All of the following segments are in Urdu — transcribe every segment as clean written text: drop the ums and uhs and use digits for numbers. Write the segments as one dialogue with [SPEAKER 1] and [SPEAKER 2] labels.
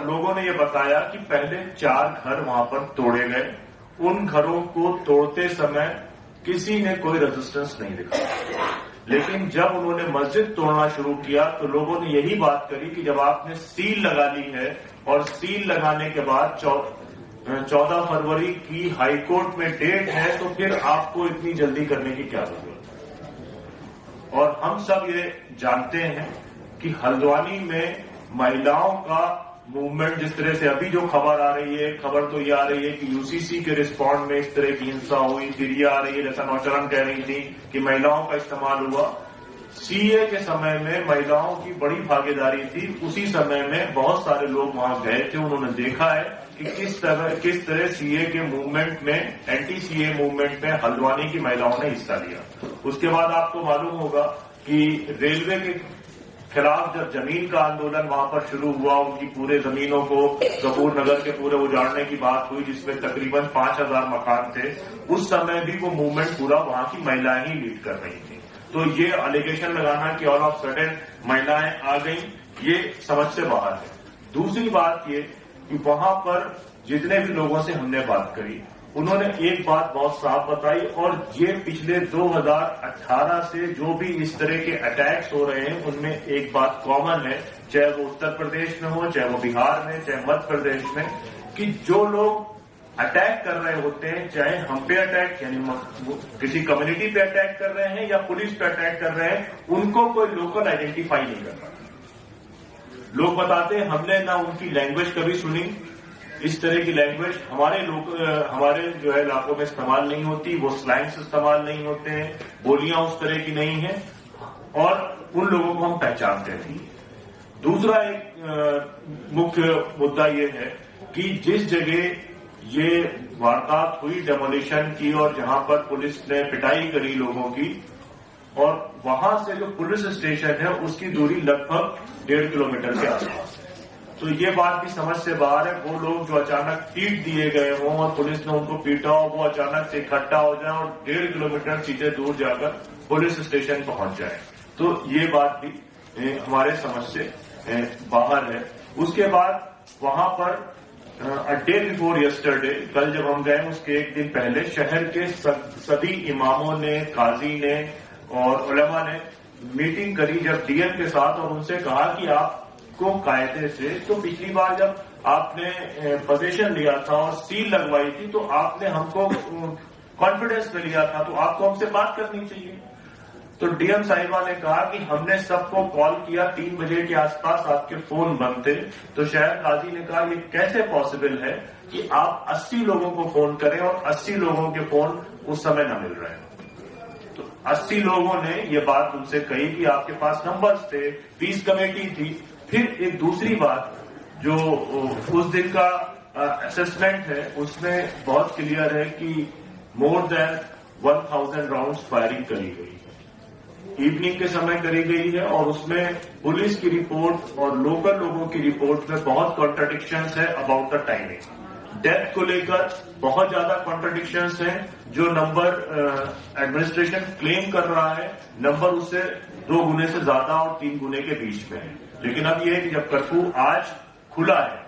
[SPEAKER 1] اور لوگوں نے یہ بتایا کہ پہلے 4 گھر وہاں پر توڑے گئے. ان گھروں کو توڑتے سمے کسی نے کوئی ریزسٹنس نہیں دکھایا، لیکن جب انہوں نے مسجد توڑنا شروع کیا تو لوگوں نے یہی بات کری کہ جب آپ نے سیل لگا لی ہے اور سیل لگانے کے بعد 14 فروری کی ہائی کورٹ میں ڈیٹ ہے تو پھر آپ کو اتنی جلدی کرنے کی کیا ضرورت ہے. اور ہم سب یہ جانتے ہیں کہ ہلدوانی میں مہیلاؤں کا موومنٹ، جس طرح سے ابھی جو خبر آ رہی ہے، خبر تو یہ آ رہی ہے کہ یو سی سی کے رسپونڈ میں اس طرح کی ہنسا ہوئی، پھر یہ آ رہی ہے جیسا نوچرن کہہ رہی تھی کہ مہیلاؤں کا استعمال ہوا. سی اے کے سمے میں مہیلاؤں کی بڑی بھاگیداری تھی. اسی سمے میں بہت سارے لوگ وہاں گئے تھے، انہوں نے دیکھا ہے کہ کس طرح سی اے کے موومنٹ میں، اینٹی سی اے موومنٹ میں ہلدوانی کی مہیلاؤں نے حصہ لیا. اس کے بعد آپ کو معلوم ہوگا کہ ریلوے کے خلاف جب زمین کا آندولن وہاں پر شروع ہوا، ان کی پورے زمینوں کو کپور نگر کے پورے اجاڑنے کی بات ہوئی، جس میں تقریباً 5000 مکان تھے. اس سمے بھی وہ موومنٹ پورا وہاں کی مہیلائیں ہی لیڈ کر رہی تھیں. تو یہ الیگیشن لگانا کہ آل آف سڈن مہیلائیں آ گئیں، یہ سمجھ سے باہر ہے. دوسری بات یہ کہ وہاں پر جتنے بھی لوگوں سے ہم نے بات کری، انہوں نے ایک بات بہت صاف بتائی، اور یہ پچھلے 2018 سے جو بھی اس طرح کے اٹیکس ہو رہے ہیں ان میں ایک بات کامن ہے، چاہے وہ اتر پردیش میں ہو، چاہے وہ بہار میں، چاہے مدھیہ پردیش میں، کہ جو لوگ اٹیک کر رہے ہوتے ہیں، چاہے ہم پہ اٹیک یعنی کسی کمیونٹی پہ اٹیک کر رہے ہیں یا پولیس پہ اٹیک کر رہے ہیں، ان کو کوئی لوکل آئیڈینٹیفائی نہیں کر رہا. لوگ بتاتے ہیں ہم نے نہ ان کی لینگویج کبھی سنی، اس طرح کی لینگویج ہمارے جو ہے علاقوں میں استعمال نہیں ہوتی، وہ سلینگس استعمال نہیں ہوتے ہیں، بولیاں اس طرح کی نہیں ہیں، اور ان لوگوں کو ہم پہچانتے تھے. دوسرا ایک مکھیہ مدعا یہ ہے کہ جس جگہ یہ واردات ہوئی ڈیمولیشن کی اور جہاں پر پولیس نے پٹائی کری لوگوں کی، اور وہاں سے جو پولیس اسٹیشن ہے اس کی دوری لگ بھگ 1.5 کلومیٹر کے آس پاس ہے. تو یہ بات بھی سمجھ سے باہر ہے. وہ لوگ جو اچانک پیٹ دیے گئے ہوں اور پولیس نے ان کو پیٹا ہو، وہ اچانک سے اکٹھا ہو جائیں اور 1.5 کلومیٹر سیدھے دور جا کر پولیس اسٹیشن پہنچ جائیں، تو یہ بات بھی ہمارے سمجھ سے باہر ہے. اس کے بعد وہاں پر ڈے بیفور یسٹرڈے، کل جب ہم گئے اس کے ایک دن پہلے شہر کے سبھی اماموں نے، قاضی نے اور علماء نے میٹنگ کری جب ڈی ایم کے ساتھ، اور ان سے کہا کہ آپ کو قاعدے سے، تو پچھلی بار جب آپ نے پوزیشن لیا تھا اور سیل لگوائی تھی تو آپ نے ہم کو کانفیڈنس میں لیا تھا، تو آپ کو ہم سے بات کرنی چاہیے. تو ڈی ایم صاحبہ نے کہا کہ ہم نے سب کو کال کیا، 3 بجے کے آس پاس آپ کے فون بند تھے. تو شہر قاضی نے کہا یہ کیسے پاسبل ہے کہ آپ 80 لوگوں کو فون کریں اور 80 لوگوں کے فون اس سمے نہ مل رہے ہیں. تو 80 لوگوں نے یہ بات ان سے کہی کہ آپ کے پاس نمبرز تھے، پیس کمیٹی تھی. پھر ایک دوسری بات جو اس دن کا اسسمنٹ ہے اس میں بہت کلیئر ہے کہ مور دین 1000 راؤنڈز فائرنگ کری گئی ہے، ایوننگ کے سمے کری گئی ہے، اور اس میں پولیس کی رپورٹ اور لوکل لوگوں کی رپورٹ میں بہت کانٹرڈکشنز ہے اباؤٹ دا ٹائمنگ. ڈیتھ کو لے کر بہت زیادہ کانٹرڈکشنز ہیں. جو نمبر ایڈمنسٹریشن کلیم کر رہا ہے نمبر اس سے 2 گنے سے زیادہ اور 3 گنے کے بیچ میں ہے. لیکن اب یہ ہے کہ جب کرفیو آج کھلا ہے،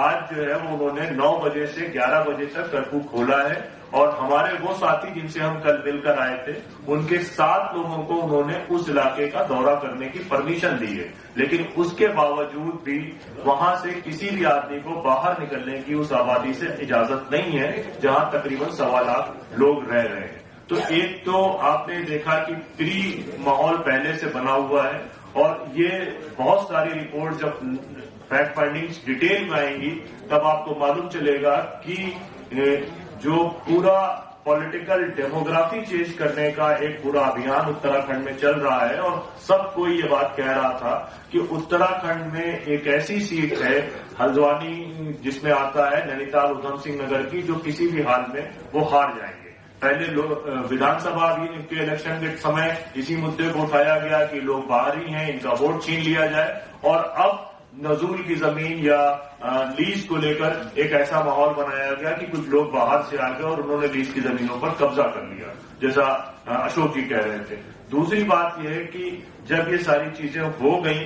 [SPEAKER 1] آج جو ہے وہ انہوں نے 9 بجے سے 11 بجے تک کرفیو کھولا ہے، اور ہمارے وہ ساتھی جن سے ہم کل مل کر آئے تھے ان کے 7 لوگوں کو انہوں نے اس علاقے کا دورہ کرنے کی پرمیشن دی ہے. لیکن اس کے باوجود بھی وہاں سے کسی بھی آدمی کو باہر نکلنے کی اس آبادی سے اجازت نہیں ہے جہاں تقریباً 1.25 لاکھ لوگ رہ رہے ہیں. تو ایک تو آپ نے دیکھا کہ پری ماحول پہلے سے بنا ہوا ہے، اور یہ بہت ساری رپورٹ جب فیکٹ فائنڈنگز ڈیٹیل میں آئیں گی تب آپ کو معلوم چلے گا کہ جو پورا پولیٹیکل ڈیموگرافی چینج کرنے کا ایک پورا ابھیان اتراکھنڈ میں چل رہا ہے، اور سب کو یہ بات کہہ رہا تھا کہ اتراکھنڈ میں ایک ایسی سیٹ ہے ہلدوانی جس میں آتا ہے نینی تال ادھم سنگھ نگر کی، جو کسی بھی حال میں وہ ہار جائیں گے. پہلے ودھان سبھا کے الیکشن کے سمے اسی مدعے کو اٹھایا گیا کہ لوگ باہر ہی ہیں، ان کا ووٹ چھین لیا جائے، اور اب نزول کی زمین یا لیز کو لے کر ایک ایسا ماحول بنایا گیا کہ کچھ لوگ باہر سے آ گئے اور انہوں نے لیز کی زمینوں پر قبضہ کر لیا، جیسا اشوک جی کہہ رہے تھے. دوسری بات یہ ہے کہ جب یہ ساری چیزیں ہو گئیں